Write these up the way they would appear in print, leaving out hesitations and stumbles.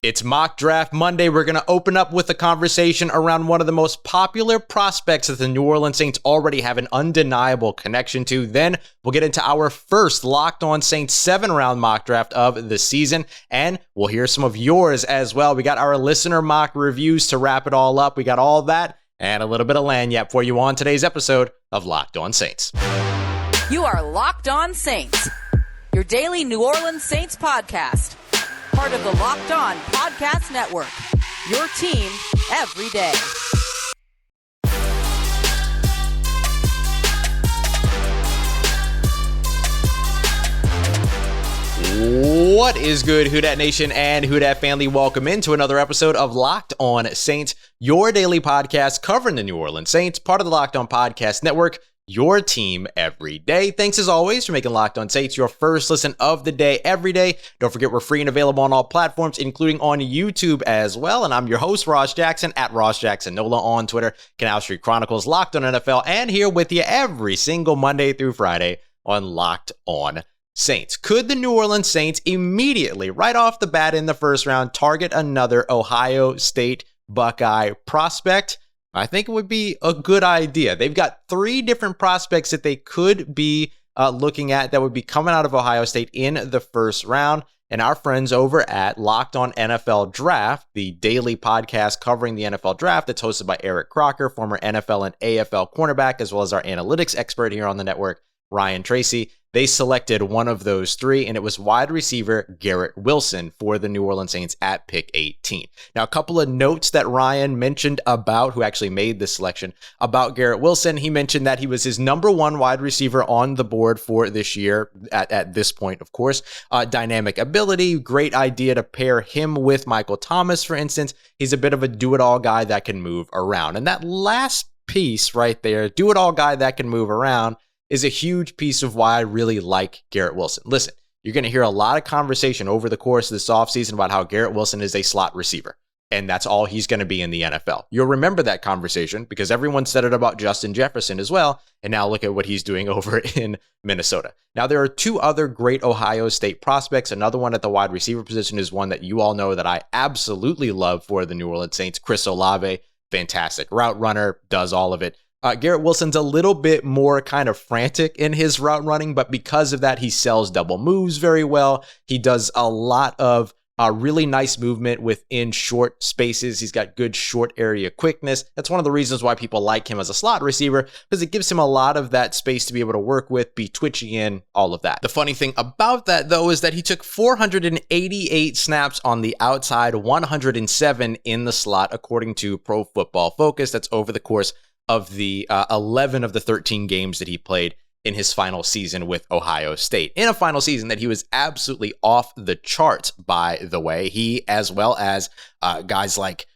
It's Mock Draft Monday. We're going to open up with a conversation around one of the most popular prospects that the New Orleans Saints already have an undeniable connection to. Then we'll get into our first Locked On Saints 7-round mock draft of the season, and we'll hear some of yours as well. We got our listener mock reviews to wrap it all up. We got all that and a little bit of lagniappe for you on today's episode of Locked On Saints. You are Locked On Saints, your daily New Orleans Saints podcast. Part of the Locked On Podcast Network, your team every day. What is good, Who Dat Nation and Who Dat family? Welcome into another episode of Locked On Saints, your daily podcast covering the New Orleans Saints, part of the Locked On Podcast Network, your team every day. Thanks as always for making Locked On Saints your first listen of the day every day. Don't forget we're free and available on all platforms, including on YouTube as well. And I'm your host, Ross Jackson, at Ross Jackson Nola on Twitter, Canal Street Chronicles, Locked On NFL, and here with you every single Monday through Friday on Locked On Saints. Could the New Orleans Saints immediately, right off the bat in the first round, target another Ohio State Buckeye prospect? I think it would be a good idea. They've got three different prospects that they could be looking at that would be coming out of Ohio State in the first round. And our friends over at Locked On NFL Draft, the daily podcast covering the NFL Draft that's hosted by Eric Crocker, former NFL and AFL cornerback, as well as our analytics expert here on the network, Ryan Tracy. They selected one of those three, and it was wide receiver Garrett Wilson for the New Orleans Saints at pick 18. Now, a couple of notes that Ryan mentioned about who actually made this selection about Garrett Wilson. He mentioned that he was his number one wide receiver on the board for this year at this point, of course. Dynamic ability, great idea to pair him with Michael Thomas, for instance. He's a bit of a do-it-all guy that can move around. And that last piece right there, do-it-all guy that can move around, is a huge piece of why I really like Garrett Wilson. Listen, you're going to hear a lot of conversation over the course of this offseason about how Garrett Wilson is a slot receiver, and that's all he's going to be in the NFL. You'll remember that conversation because everyone said it about Justin Jefferson as well, and now look at what he's doing over in Minnesota. Now, there are two other great Ohio State prospects. Another one at the wide receiver position is one that you all know that I absolutely love for the New Orleans Saints, Chris Olave. Fantastic route runner, does all of it. Garrett Wilson's a little bit more kind of frantic in his route running, but because of that, he sells double moves very well. He does a lot of really nice movement within short spaces. He's got good short area quickness. That's one of the reasons why people like him as a slot receiver, because it gives him a lot of that space to be able to work with, be twitchy in, all of that. The funny thing about that, though, is that he took 488 snaps on the outside, 107 in the slot, according to Pro Football Focus. That's over the course of the 11 of the 13 games that he played in his final season with Ohio State. In a final season that he was absolutely off the charts, by the way. He, as well as guys like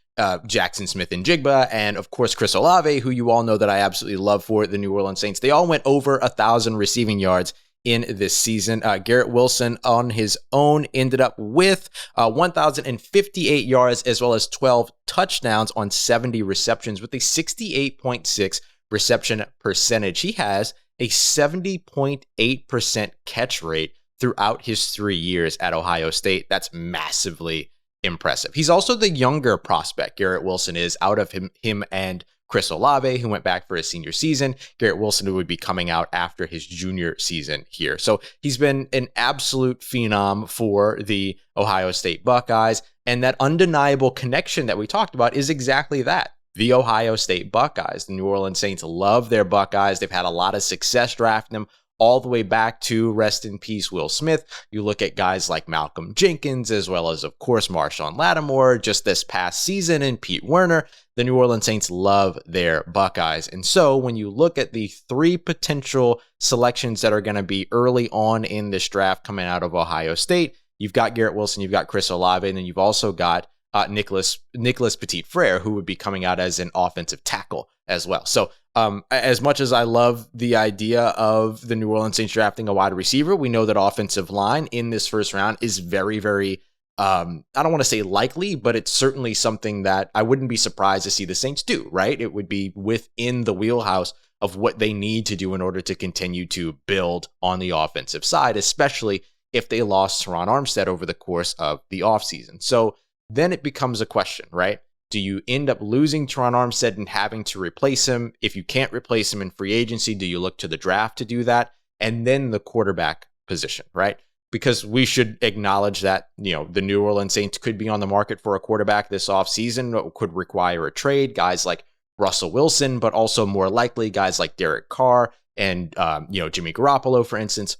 Jackson Smith-Njigba and, of course, Chris Olave, who you all know that I absolutely love for the New Orleans Saints. They all went over 1,000 receiving yards in this season. Garrett Wilson on his own ended up with 1,058 yards as well as 12 touchdowns on 70 receptions with a 68.6 reception percentage. He has a 70.8% catch rate throughout his 3 years at Ohio State. That's massively impressive. He's also the younger prospect, Garrett Wilson is, out of him and Chris Olave, who went back for his senior season. Garrett Wilson, who would be coming out after his junior season here. So he's been an absolute phenom for the Ohio State Buckeyes. And that undeniable connection that we talked about is exactly that. The Ohio State Buckeyes. The New Orleans Saints love their Buckeyes. They've had a lot of success drafting them all the way back to, rest in peace, Will Smith. You look at guys like Malcolm Jenkins, as well as, of course, Marshawn Lattimore just this past season, and Pete Werner. The New Orleans Saints love their Buckeyes. And so when you look at the three potential selections that are going to be early on in this draft coming out of Ohio State, you've got Garrett Wilson, you've got Chris Olave, and then you've also got Nicholas Petit-Frere, who would be coming out as an offensive tackle as well. So as much as I love the idea of the New Orleans Saints drafting a wide receiver, we know that offensive line in this first round is very, very, I don't want to say likely, but it's certainly something that I wouldn't be surprised to see the Saints do, right? It would be within the wheelhouse of what they need to do in order to continue to build on the offensive side, especially if they lost Teron Armstead over the course of the offseason. So then it becomes a question, right? Do you end up losing Teron Armstead and having to replace him? If you can't replace him in free agency, do you look to the draft to do that? And then the quarterback position, right? Because we should acknowledge that, the New Orleans Saints could be on the market for a quarterback this offseason, could require a trade. Guys like Russell Wilson, but also more likely guys like Derek Carr and, Jimmy Garoppolo, for instance.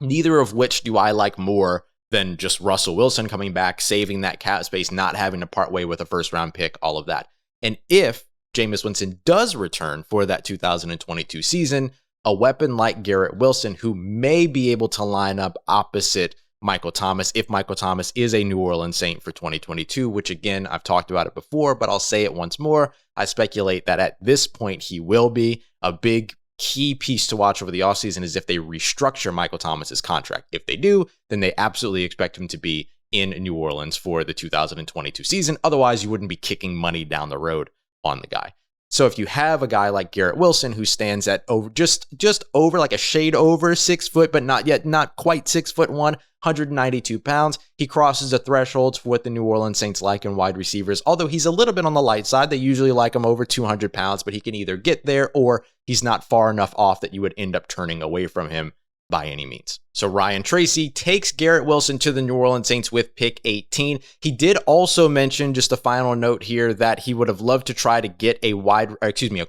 Neither of which do I like more than just Russell Wilson coming back, saving that cap space, not having to part way with a first-round pick, all of that. And if Jameis Winston does return for that 2022 season, a weapon like Garrett Wilson, who may be able to line up opposite Michael Thomas, if Michael Thomas is a New Orleans Saint for 2022, which again, I've talked about it before, but I'll say it once more. I speculate that at this point, he will be. A big key piece to watch over the offseason is if they restructure Michael Thomas's contract. If they do, then they absolutely expect him to be in New Orleans for the 2022 season. Otherwise, you wouldn't be kicking money down the road on the guy. So if you have a guy like Garrett Wilson who stands at over just over, like a shade over 6 foot, but not quite 6'1", 192 pounds, he crosses the thresholds for what the New Orleans Saints like in wide receivers. Although he's a little bit on the light side, they usually like him over 200 pounds, but he can either get there or he's not far enough off that you would end up turning away from him by any means. So Ryan Tracy takes Garrett Wilson to the New Orleans Saints with pick 18. He did also mention, just a final note here, that he would have loved to try to get a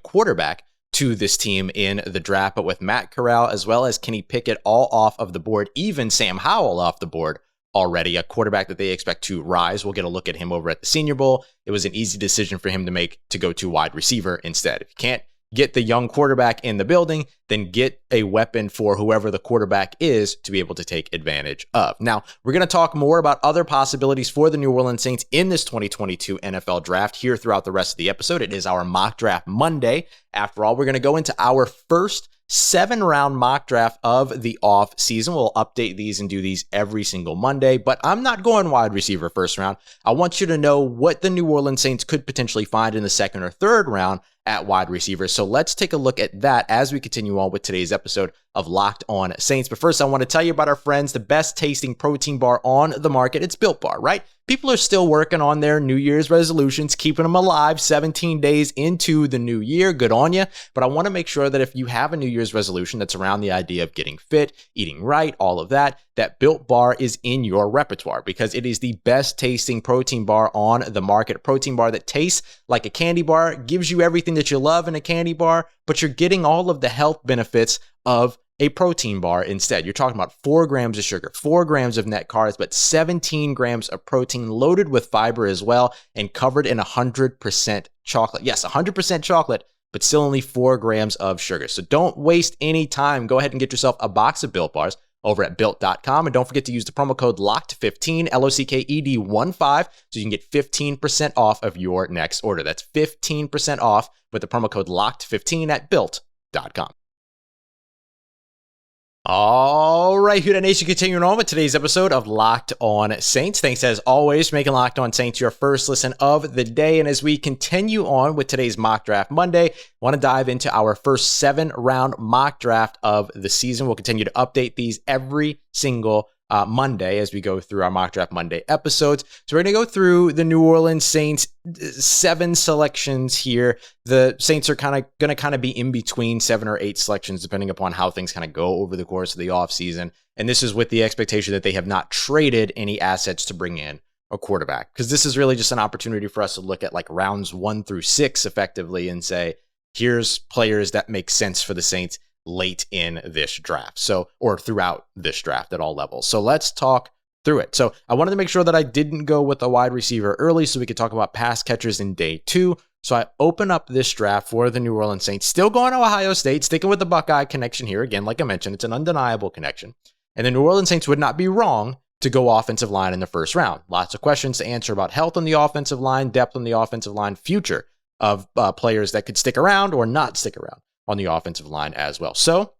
quarterback to this team in the draft, but with Matt Corral as well as Kenny Pickett all off of the board, even Sam Howell off the board already, a quarterback that they expect to rise. We'll get a look at him over at the Senior Bowl. It was an easy decision for him to make to go to wide receiver instead. If you can't get the young quarterback in the building, then get a weapon for whoever the quarterback is to be able to take advantage of. Now, we're going to talk more about other possibilities for the New Orleans Saints in this 2022 NFL draft here throughout the rest of the episode. It is our mock draft Monday. After all, we're going to go into our first 7-round mock draft of the off season. We'll update these and do these every single Monday, but I'm not going wide receiver first round. I want you to know what the New Orleans Saints could potentially find in the second or third round at wide receiver. So let's take a look at that as we continue on with today's episode of Locked On Saints. But first, I want to tell you about our friends, the best tasting protein bar on the market. It's Built Bar, right? People are still working on their New Year's resolutions, keeping them alive 17 days into the new year. Good on you. But I want to make sure that if you have a New Year's resolution that's around the idea of getting fit, eating right, all of that, that Built Bar is in your repertoire because it is the best tasting protein bar on the market. A protein bar that tastes like a candy bar, gives you everything that you love in a candy bar, but you're getting all of the health benefits of a protein bar instead. You're talking about 4 grams of sugar, 4 grams of net carbs, but 17 grams of protein loaded with fiber as well and covered in 100% chocolate. Yes, 100% chocolate, but still only 4 grams of sugar. So don't waste any time. Go ahead and get yourself a box of Built Bars over at Built.com. And don't forget to use the promo code LOCKED15, LOCKED15, so you can get 15% off of your next order. That's 15% off with the promo code LOCKED15 at Built.com. All right, Who Dat Nation, continuing on with today's episode of Locked On Saints. Thanks as always for making Locked On Saints your first listen of the day. And as we continue on with today's Mock Draft Monday, I want to dive into our first 7-round mock draft of the season. We'll continue to update these every single Monday as we go through our Mock Draft Monday episodes. So we're going to go through the New Orleans Saints 7 selections here. The Saints are going to be in between 7 or 8 selections depending upon how things kind of go over the course of the offseason. And this is with the expectation that they have not traded any assets to bring in a quarterback, because this is really just an opportunity for us to look at like rounds 1 through 6 effectively and say, here's players that make sense for the Saints late in this draft. So, or throughout this draft at all levels. So let's talk through it. So I wanted to make sure that I didn't go with a wide receiver early so we could talk about pass catchers in day 2. So I open up this draft for the New Orleans Saints, still going to Ohio State, sticking with the Buckeye connection here. Again, like I mentioned, it's an undeniable connection. And the New Orleans Saints would not be wrong to go offensive line in the first round. Lots of questions to answer about health on the offensive line, depth on the offensive line, future of players that could stick around or not stick around on the offensive line as well. So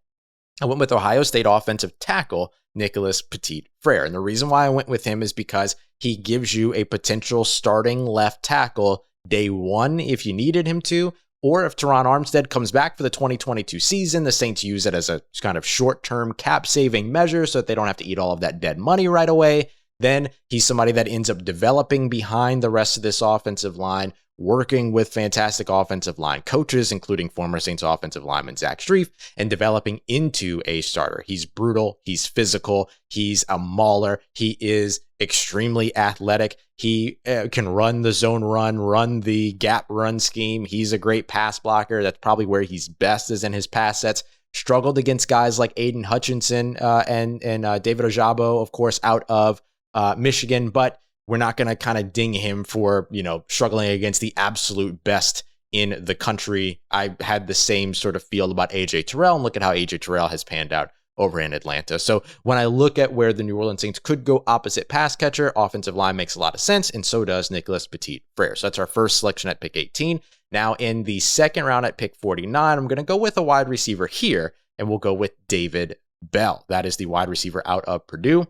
I went with Ohio State offensive tackle Nicholas Petit-Frere. And the reason why I went with him is because he gives you a potential starting left tackle day 1 if you needed him to, or if Teron Armstead comes back for the 2022 season, the Saints use it as a kind of short-term cap-saving measure so that they don't have to eat all of that dead money right away. then he's somebody that ends up developing behind the rest of this offensive line, working with fantastic offensive line coaches, including former Saints offensive lineman Zach Strief, and developing into a starter. He's brutal. He's physical. He's a mauler. He is extremely athletic. He can run the zone run the gap run scheme. He's a great pass blocker. That's probably where he's best, is in his pass sets. Struggled against guys like Aiden Hutchinson and David Ojabo, of course, out of Michigan, but we're not going to kind of ding him for, struggling against the absolute best in the country. I had the same sort of feel about AJ Terrell, and look at how AJ Terrell has panned out over in Atlanta. So when I look at where the New Orleans Saints could go opposite pass catcher, offensive line makes a lot of sense, and so does Nicholas Petit-Frere. So that's our first selection at pick 18. Now in the second round at pick 49, I'm going to go with a wide receiver here, and we'll go with David Bell. That is the wide receiver out of Purdue.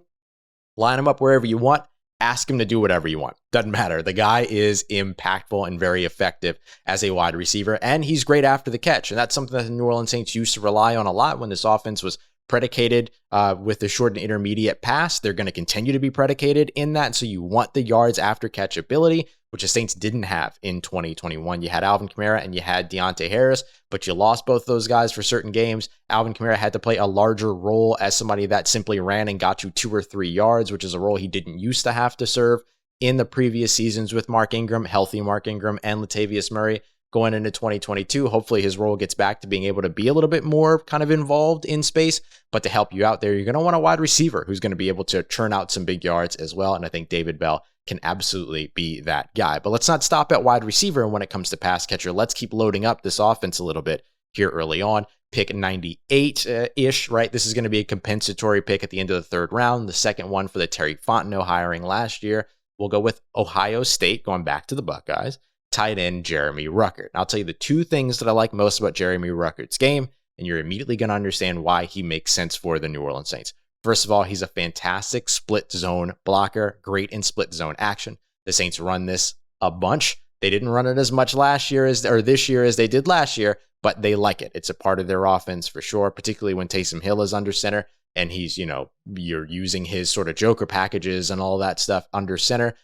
Line him up wherever you want. Ask him to do whatever you want. Doesn't matter. The guy is impactful and very effective as a wide receiver, and he's great after the catch. And that's something that the New Orleans Saints used to rely on a lot when this offense was predicated with the short and intermediate pass. They're going to continue to be predicated in that. So you want the yards after catch ability, which the Saints didn't have in 2021. You had Alvin Kamara and you had Deontay Harris, but you lost both those guys for certain games. Alvin Kamara had to play a larger role as somebody that simply ran and got you 2 or 3 yards, which is a role he didn't used to have to serve in the previous seasons with Mark Ingram, healthy Mark Ingram, and Latavius Murray. Going into 2022, hopefully his role gets back to being able to be a little bit more kind of involved in space. But to help you out there, you're going to want a wide receiver who's going to be able to churn out some big yards as well. And I think David Bell can absolutely be that guy. But let's not stop at wide receiver. And when it comes to pass catcher, let's keep loading up this offense a little bit here early on. Pick 98-ish, right? This is going to be a compensatory pick at the end of the third round. The second one for the Terry Fontenot hiring last year. We'll go with Ohio State, going back to the Buckeyes. Tight end Jeremy Ruckert. And I'll tell you the 2 things that I like most about Jeremy Ruckert's game, and you're immediately going to understand why he makes sense for the New Orleans Saints. First of all, he's a fantastic split zone blocker, great in split zone action. The Saints run this a bunch. They didn't run it as much this year as they did last year, but they like it. It's a part of their offense for sure, particularly when Taysom Hill is under center and he's, you're using his sort of joker packages and all that stuff under center.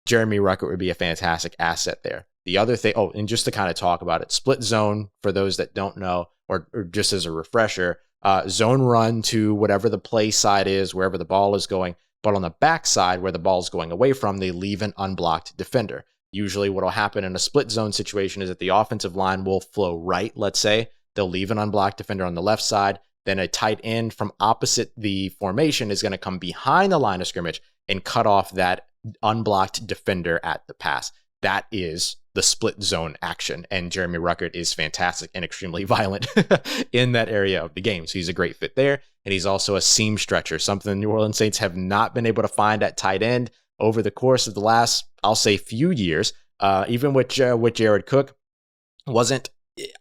Jeremy Ruckert would be a fantastic asset there. The other thing, and just to kind of talk about it, split zone, for those that don't know, or just as a refresher, zone run to whatever the play side is, wherever the ball is going. But on the back side, where the ball is going away from, they leave an unblocked defender. Usually what will happen in a split zone situation is that the offensive line will flow right, let's say. They'll leave an unblocked defender on the left side. Then a tight end from opposite the formation is going to come behind the line of scrimmage and cut off that unblocked defender at the pass. That is the split zone action. And Jeremy Ruckert is fantastic and extremely violent in that area of the game. So he's a great fit there. And he's also a seam stretcher, something the New Orleans Saints have not been able to find at tight end over the course of the last, I'll say, few years. Even with Jared Cook, wasn't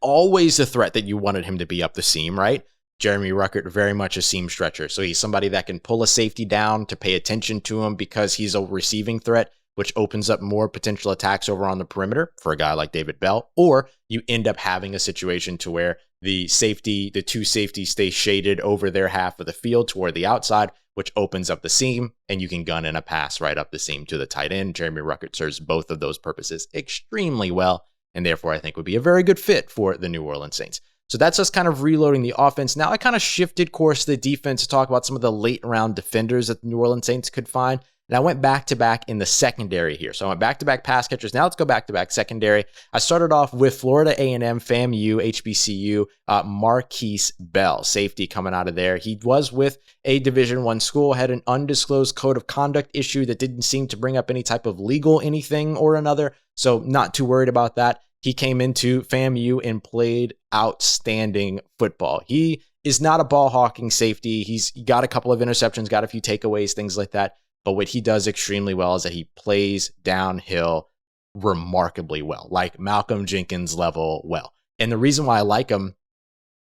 always the threat that you wanted him to be up the seam, right? Jeremy Ruckert, very much a seam stretcher. So he's somebody that can pull a safety down to pay attention to him because he's a receiving threat, which opens up more potential attacks over on the perimeter for a guy like David Bell. Or you end up having a situation to where the 2 safeties stay shaded over their half of the field toward the outside, which opens up the seam, and you can gun in a pass right up the seam to the tight end. Jeremy Ruckert serves both of those purposes extremely well, and therefore I think would be a very good fit for the New Orleans Saints. So that's us kind of reloading the offense. Now I kind of shifted course to the defense to talk about some of the late round defenders that the New Orleans Saints could find. And I went back-to-back in the secondary here. So I went back-to-back pass catchers. Now let's go back-to-back secondary. I started off with Florida A&M, FAMU, HBCU, Marquise Bell, safety coming out of there. He was with a Division I school, had an undisclosed code of conduct issue that didn't seem to bring up any type of legal anything or another. So not too worried about that. He came into FAMU and played outstanding football. He is not a ball-hawking safety. He's got a couple of interceptions, got a few takeaways, things like that. But what he does extremely well is that he plays downhill remarkably well, like Malcolm Jenkins level well. And the reason why I like him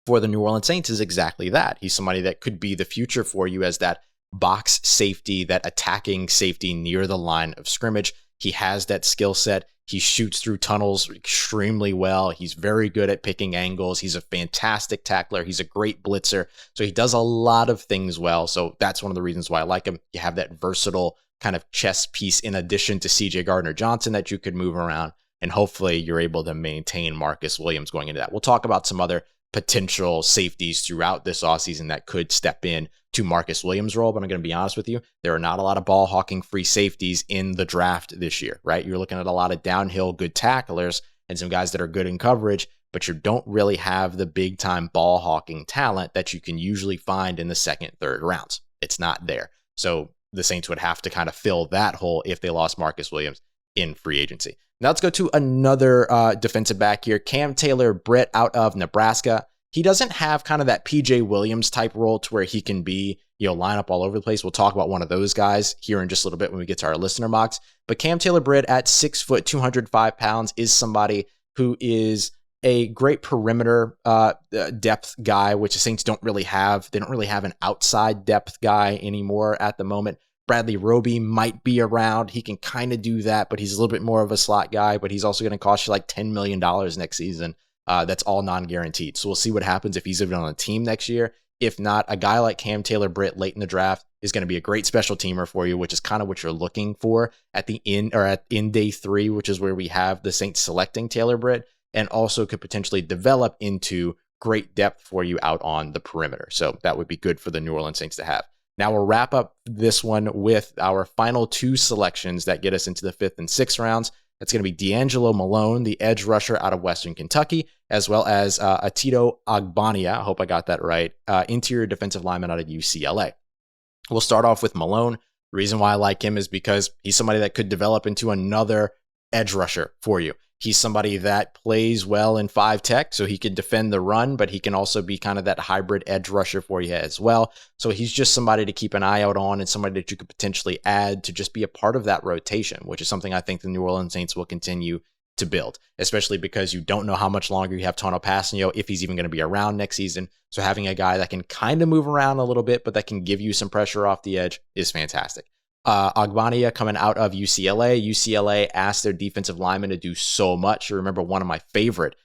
for the New Orleans Saints is exactly that. He's somebody that could be the future for you as that box safety, that attacking safety near the line of scrimmage. He has that skill set. He shoots through tunnels extremely well. He's very good at picking angles. He's a fantastic tackler. He's a great blitzer. So he does a lot of things well. So that's one of the reasons why I like him. You have that versatile kind of chess piece in addition to CJ Gardner-Johnson that you could move around. And hopefully you're able to maintain Marcus Williams going into that. We'll talk about some other potential safeties throughout this offseason that could step in to Marcus Williams' role. But I'm going to be honest with you, there are not a lot of ball hawking free safeties in the draft this year, right? You're looking at a lot of downhill good tacklers and some guys that are good in coverage, but you don't really have the big time ball hawking talent that you can usually find in the second, third rounds. It's not there. So the Saints would have to kind of fill that hole if they lost Marcus Williams in free agency. Now let's go to another defensive back here, Cam Taylor-Britt out of Nebraska. He doesn't have kind of that PJ Williams type role to where he can be, line up all over the place. We'll talk about one of those guys here in just a little bit when we get to our listener mocks. But Cam Taylor-Britt at 6 foot, 205 pounds is somebody who is a great perimeter depth guy, which the Saints don't really have. They don't really have an outside depth guy anymore at the moment. Bradley Roby might be around. He can kind of do that, but he's a little bit more of a slot guy, but he's also going to cost you like $10 million next season. That's all non-guaranteed. So we'll see what happens if he's even on a team next year. If not, a guy like Cam Taylor-Britt late in the draft is going to be a great special teamer for you, which is kind of what you're looking for at the end or at in day 3, which is where we have the Saints selecting Taylor-Britt, and also could potentially develop into great depth for you out on the perimeter. So that would be good for the New Orleans Saints to have. Now we'll wrap up this one with our final 2 selections that get us into the 5th and 6th rounds. That's going to be D'Angelo Malone, the edge rusher out of Western Kentucky, as well as Atito Agbania, I hope I got that right, interior defensive lineman out of UCLA. We'll start off with Malone. The reason why I like him is because he's somebody that could develop into another edge rusher for you. He's somebody that plays well in 5 tech, so he can defend the run, but he can also be kind of that hybrid edge rusher for you as well. So he's just somebody to keep an eye out on and somebody that you could potentially add to just be a part of that rotation, which is something I think the New Orleans Saints will continue to build, especially because you don't know how much longer you have Tono Passanio, if he's even going to be around next season. So having a guy that can kind of move around a little bit, but that can give you some pressure off the edge is fantastic. Agbania coming out of UCLA. UCLA asked their defensive linemen to do so much. You remember one of my favorite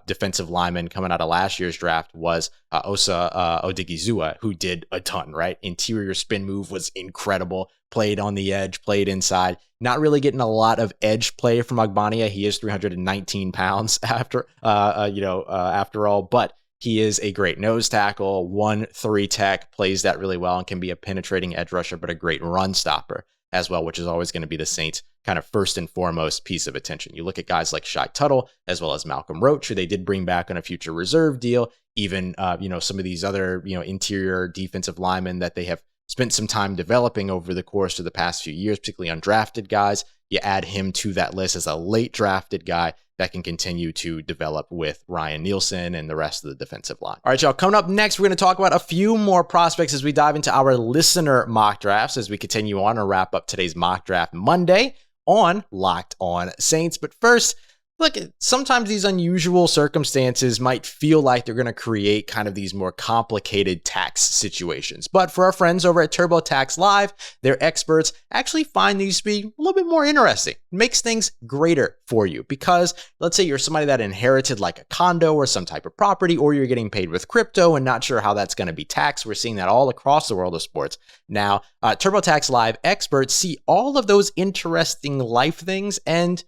defensive linemen coming out of last year's draft was Osa Odigizua, who did a ton, right? Interior spin move was incredible. Played on the edge, played inside. Not really getting a lot of edge play from Agbania. He is 319 pounds after all, but he is a great nose tackle, 1-3 tech, plays that really well and can be a penetrating edge rusher, but a great run stopper as well, which is always going to be the Saints' kind of first and foremost piece of attention. You look at guys like Shai Tuttle, as well as Malcolm Roach, who they did bring back on a future reserve deal. Even, some of these other, interior defensive linemen that they have spent some time developing over the course of the past few years, particularly undrafted guys. You add him to that list as a late drafted guy that can continue to develop with Ryan Nielsen and the rest of the defensive line. All right, y'all, coming up next, we're going to talk about a few more prospects as we dive into our listener mock drafts as we continue on and wrap up today's mock draft Monday on Locked On Saints. But first, look, sometimes these unusual circumstances might feel like they're going to create kind of these more complicated tax situations. But for our friends over at TurboTax Live, their experts actually find these to be a little bit more interesting. It makes things greater for you because let's say you're somebody that inherited like a condo or some type of property, or you're getting paid with crypto and not sure how that's going to be taxed. We're seeing that all across the world of sports. Now, TurboTax Live experts see all of those interesting life things and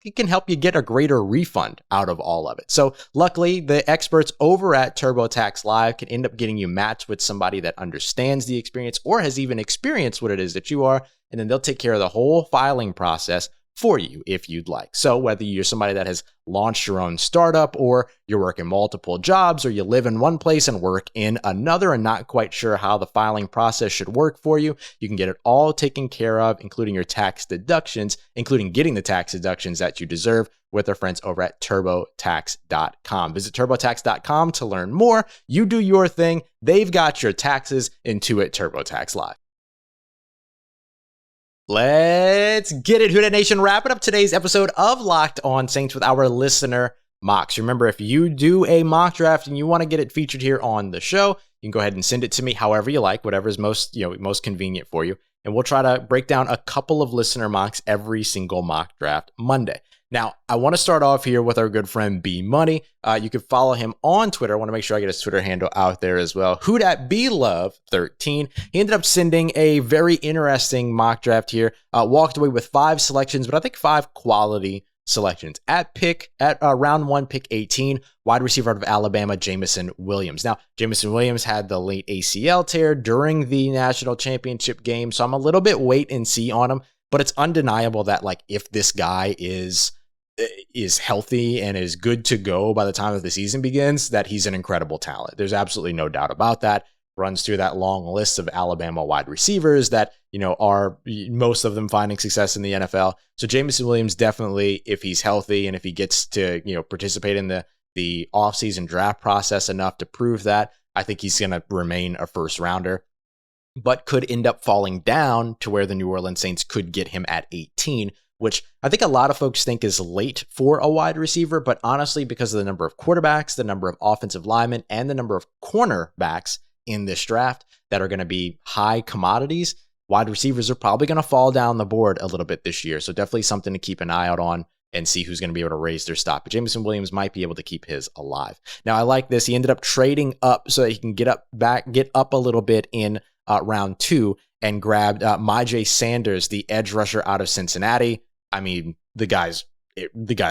it can help you get a greater refund out of all of it. So luckily, the experts over at TurboTax Live can end up getting you matched with somebody that understands the experience or has even experienced what it is that you are, and then they'll take care of the whole filing process for you if you'd like. So whether you're somebody that has launched your own startup, or you're working multiple jobs, or you live in one place and work in another and not quite sure how the filing process should work for you, you can get it all taken care of, including your tax deductions, including getting the tax deductions that you deserve with our friends over at TurboTax.com. Visit TurboTax.com to learn more. You do your thing. They've got your taxes into it. TurboTax Live. Let's get it, Who Dat Nation. Wrapping up today's episode of Locked On Saints with our listener mocks. Remember, if you do a mock draft and you want to get it featured here on the show, you can go ahead and send it to me however you like, whatever is most convenient for you. And we'll try to break down a couple of listener mocks every single mock draft Monday. Now, I want to start off here with our good friend B Money. You can follow him on Twitter. I want to make sure I get his Twitter handle out there as well. Who dat B Love 13. He ended up sending a very interesting mock draft here. Walked away with 5 selections, but I think 5 quality selections. At round 1, pick 18, wide receiver out of Alabama, Jameson Williams. Now, Jameson Williams had the late ACL tear during the national championship game, so I'm a little bit wait and see on him. But it's undeniable that, like, if this guy is healthy and is good to go by the time of the season begins, that he's an incredible talent. There's absolutely no doubt about that. Runs through that long list of Alabama wide receivers that, are most of them finding success in the NFL. So Jameson Williams definitely, if he's healthy and if he gets to, participate in the offseason draft process enough to prove that, I think he's going to remain a first rounder, but could end up falling down to where the New Orleans Saints could get him at 18, which I think a lot of folks think is late for a wide receiver, but honestly, because of the number of quarterbacks, the number of offensive linemen, and the number of cornerbacks in this draft that are going to be high commodities, wide receivers are probably going to fall down the board a little bit this year. So definitely something to keep an eye out on and see who's going to be able to raise their stock. But Jameson Williams might be able to keep his alive. Now, I like this. He ended up trading up so that he can get up a little bit in round 2 and grabbed Myjai Sanders, the edge rusher out of Cincinnati. I mean, the guy's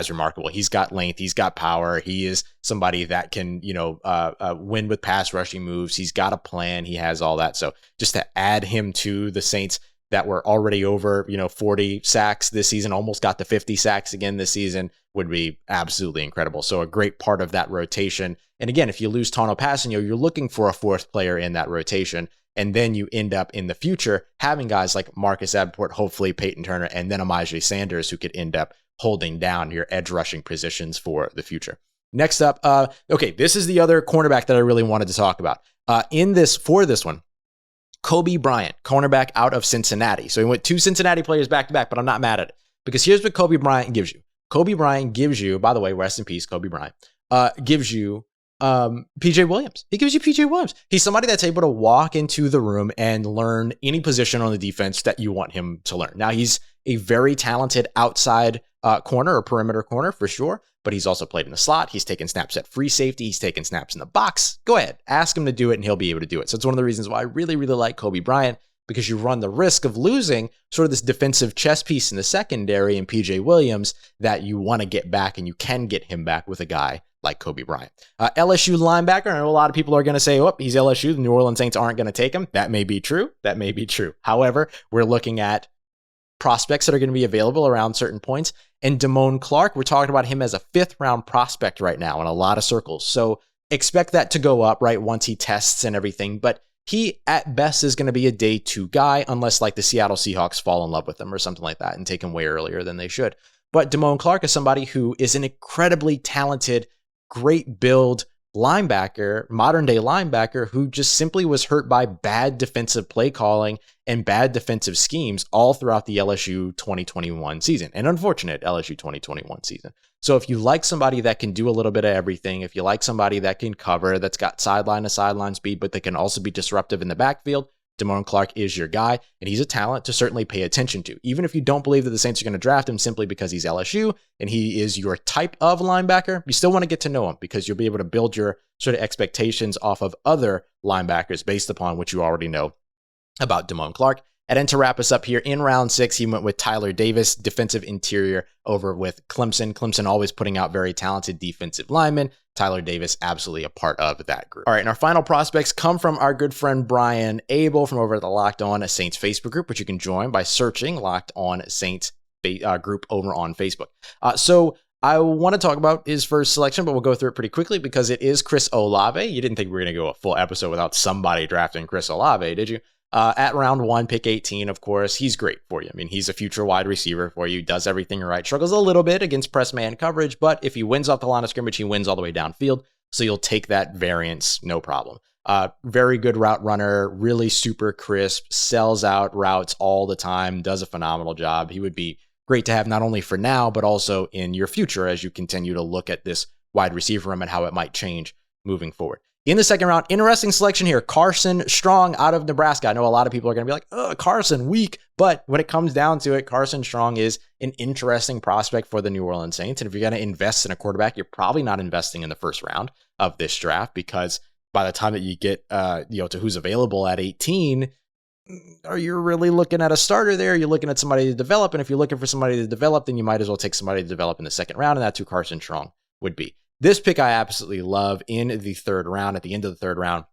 remarkable. He's got length. He's got power. He is somebody that can, win with pass rushing moves. He's got a plan. He has all that. So just to add him to the Saints that were already over, 40 sacks this season, almost got to 50 sacks again this season, would be absolutely incredible. So a great part of that rotation. And again, if you lose Tano Passanio, you're looking for a 4th player in that rotation. And then you end up in the future having guys like Marcus Davenport, hopefully Peyton Turner, and then Myjai Sanders, who could end up holding down your edge rushing positions for the future. Next up, this is the other cornerback that I really wanted to talk about. For this one, Kobe Bryant, cornerback out of Cincinnati. So he went 2 Cincinnati players back to back, but I'm not mad at it because here's what Kobe Bryant gives you. Kobe Bryant gives you, by the way, rest in peace, Kobe Bryant, gives you PJ Williams. He gives you PJ Williams. He's somebody that's able to walk into the room and learn any position on the defense that you want him to learn. Now, he's a very talented outside corner or perimeter corner for sure, but he's also played in the slot. He's taken snaps at free safety. He's taken snaps in the box. Go ahead, ask him to do it and he'll be able to do it. So it's one of the reasons why I really, really like Kobe Bryant, because you run the risk of losing sort of this defensive chess piece in the secondary in PJ Williams that you want to get back, and you can get him back with a guy like Kobe Bryant. LSU linebacker, I know a lot of people are going to say, oh, he's LSU. The New Orleans Saints aren't going to take him. That may be true. However, we're looking at prospects that are going to be available around certain points. And Damone Clark, we're talking about him as a 5th round prospect right now in a lot of circles. So expect that to go up, right, once he tests and everything. But he, at best, is going to be a day 2 guy, unless like the Seattle Seahawks fall in love with him or something like that and take him way earlier than they should. But Damone Clark is somebody who is an incredibly talented, great build linebacker, modern day linebacker, who just simply was hurt by bad defensive play calling and bad defensive schemes all throughout the LSU 2021 season, an unfortunate LSU 2021 season. So if you like somebody that can do a little bit of everything, if you like somebody that can cover, that's got sideline to sideline speed, but that can also be disruptive in the backfield, Damone Clark is your guy, and he's a talent to certainly pay attention to. Even if you don't believe that the Saints are going to draft him simply because he's LSU and he is your type of linebacker, you still want to get to know him because you'll be able to build your sort of expectations off of other linebackers based upon what you already know about Damone Clark. And then to wrap us up here, in round 6, he went with Tyler Davis, defensive interior over with Clemson. Clemson always putting out very talented defensive linemen. Tyler Davis, absolutely a part of that group. All right, and our final prospects come from our good friend Brian Abel from over at the Locked On Saints Facebook group, which you can join by searching Locked On Saints group over on Facebook. So I want to talk about his first selection, but we'll go through it pretty quickly because it is Chris Olave. You didn't think we were going to go a full episode without somebody drafting Chris Olave, did you? At round 1, pick 18, of course, he's great for you. I mean, he's a future wide receiver for you, does everything right, struggles a little bit against press man coverage, but if he wins off the line of scrimmage, he wins all the way downfield, so you'll take that variance, no problem. Very good route runner, really super crisp, sells out routes all the time, does a phenomenal job. He would be great to have not only for now, but also in your future as you continue to look at this wide receiver room and how it might change moving forward. In the second round, interesting selection here. Carson Strong out of Nebraska. I know a lot of people are going to be like, oh, Carson, weak. But when it comes down to it, Carson Strong is an interesting prospect for the New Orleans Saints. And if you're going to invest in a quarterback, you're probably not investing in the first round of this draft, because by the time that you get to who's available at 18, are you really looking at a starter there? You're looking at somebody to develop. And if you're looking for somebody to develop, then you might as well take somebody to develop in the second round. And that's who Carson Strong would be. This pick I absolutely love in the third round. At the end of the third round,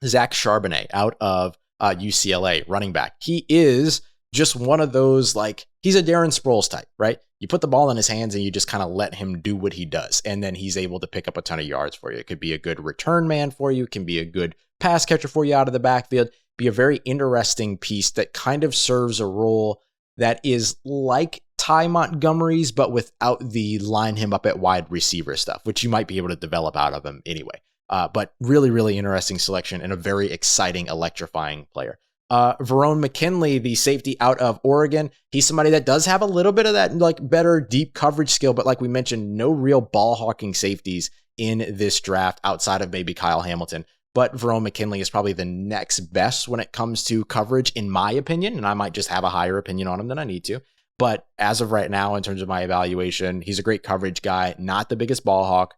Zach Charbonnet out of UCLA, running back. He is just one of those, like, he's a Darren Sproles type, right? You put the ball in his hands and you just kind of let him do what he does. And then he's able to pick up a ton of yards for you. It could be a good return man for you. It can be a good pass catcher for you out of the backfield. Be a very interesting piece that kind of serves a role that is like Ty Montgomery's, but without the line him up at wide receiver stuff, which you might be able to develop out of him anyway. But really, really interesting selection and a very exciting, electrifying player. Verone McKinley, the safety out of Oregon. He's somebody that does have a little bit of that like better deep coverage skill, but like we mentioned, no real ball hawking safeties in this draft outside of maybe Kyle Hamilton. But Verone McKinley is probably the next best when it comes to coverage, in my opinion, and I might just have a higher opinion on him than I need to. But as of right now, in terms of my evaluation, he's a great coverage guy, not the biggest ball hawk,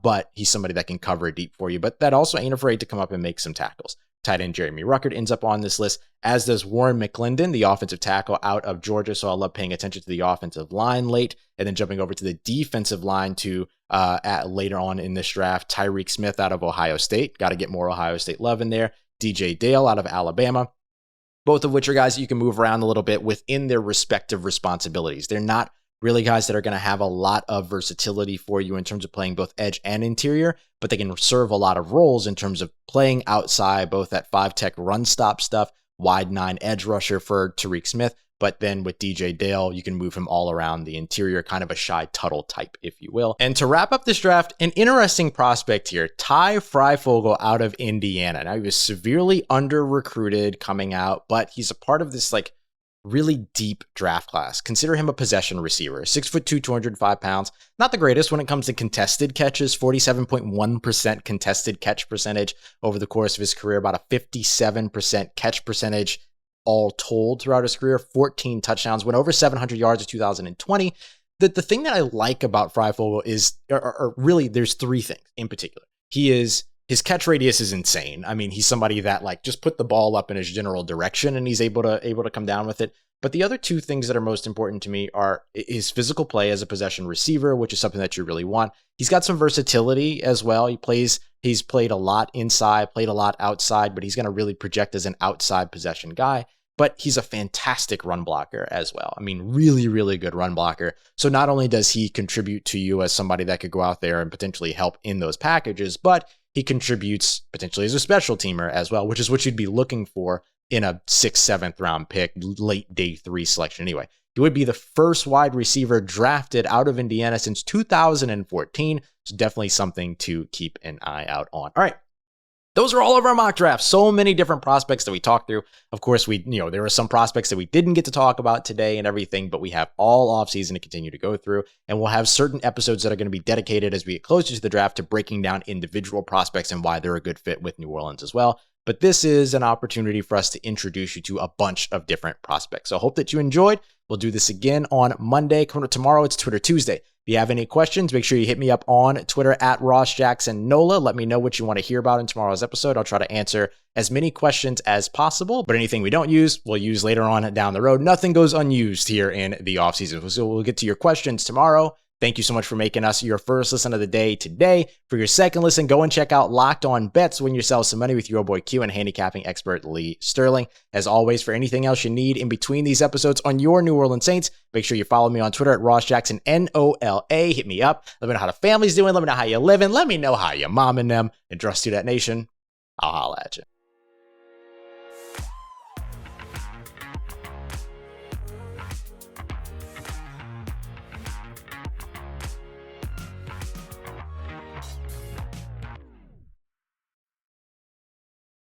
but he's somebody that can cover deep for you, but that also ain't afraid to come up and make some tackles. Tight end Jeremy Ruckert ends up on this list, as does Warren McClendon, the offensive tackle out of Georgia. So I love paying attention to the offensive line late, and then jumping over to the defensive line to later on in this draft, Tyreek Smith out of Ohio State. Got to get more Ohio State love in there. DJ Dale out of Alabama. Both of which are guys that you can move around a little bit within their respective responsibilities. They're not really guys that are going to have a lot of versatility for you in terms of playing both edge and interior, but they can serve a lot of roles in terms of playing outside, both that 5-tech run stop stuff, wide 9 edge rusher for Tyreek Smith, but then with DJ Dale, you can move him all around the interior, kind of a Shy Tuttle type, if you will. And to wrap up this draft, an interesting prospect here, Ty Freifogel out of Indiana. Now, he was severely under-recruited coming out, but he's a part of this like really deep draft class. Consider him a possession receiver, 6'2", 205 pounds. Not the greatest when it comes to contested catches, 47.1% contested catch percentage over the course of his career, about a 57% catch percentage all told throughout his career, 14 touchdowns, went over 700 yards in 2020. The thing that I like about Freifogel is, or really there's 3 things in particular. His catch radius is insane. I mean, he's somebody that like just put the ball up in his general direction and he's able to come down with it. But the other 2 things that are most important to me are his physical play as a possession receiver, which is something that you really want. He's got some versatility as well. He's played a lot inside, played a lot outside, but he's going to really project as an outside possession guy. But he's a fantastic run blocker as well. I mean, really, really good run blocker. So not only does he contribute to you as somebody that could go out there and potentially help in those packages, but he contributes potentially as a special teamer as well, which is what you'd be looking for in a 6th, 7th round pick, late day 3 selection anyway. He would be the first wide receiver drafted out of Indiana since 2014. So definitely something to keep an eye out on. All right. Those are all of our mock drafts. So many different prospects that we talked through. Of course, there are some prospects that we didn't get to talk about today and everything, but we have all offseason to continue to go through. And we'll have certain episodes that are going to be dedicated as we get closer to the draft to breaking down individual prospects and why they're a good fit with New Orleans as well. But this is an opportunity for us to introduce you to a bunch of different prospects. So I hope that you enjoyed. We'll do this again on Monday. Tomorrow, it's Twitter Tuesday. If you have any questions, make sure you hit me up on Twitter at RossJacksonNola. Let me know what you want to hear about in tomorrow's episode. I'll try to answer as many questions as possible, but anything we don't use, we'll use later on down the road. Nothing goes unused here in the offseason. So we'll get to your questions tomorrow. Thank you so much for making us your first listen of the day today. For your second listen, go and check out Locked On Bets. Win yourself some money with your boy Q and handicapping expert Lee Sterling. As always, for anything else you need in between these episodes on your New Orleans Saints, make sure you follow me on Twitter at RossJacksonNola. Hit me up. Let me know how the family's doing. Let me know how you're living. Let me know how you're momming them. And trust to that nation. I'll holla at you.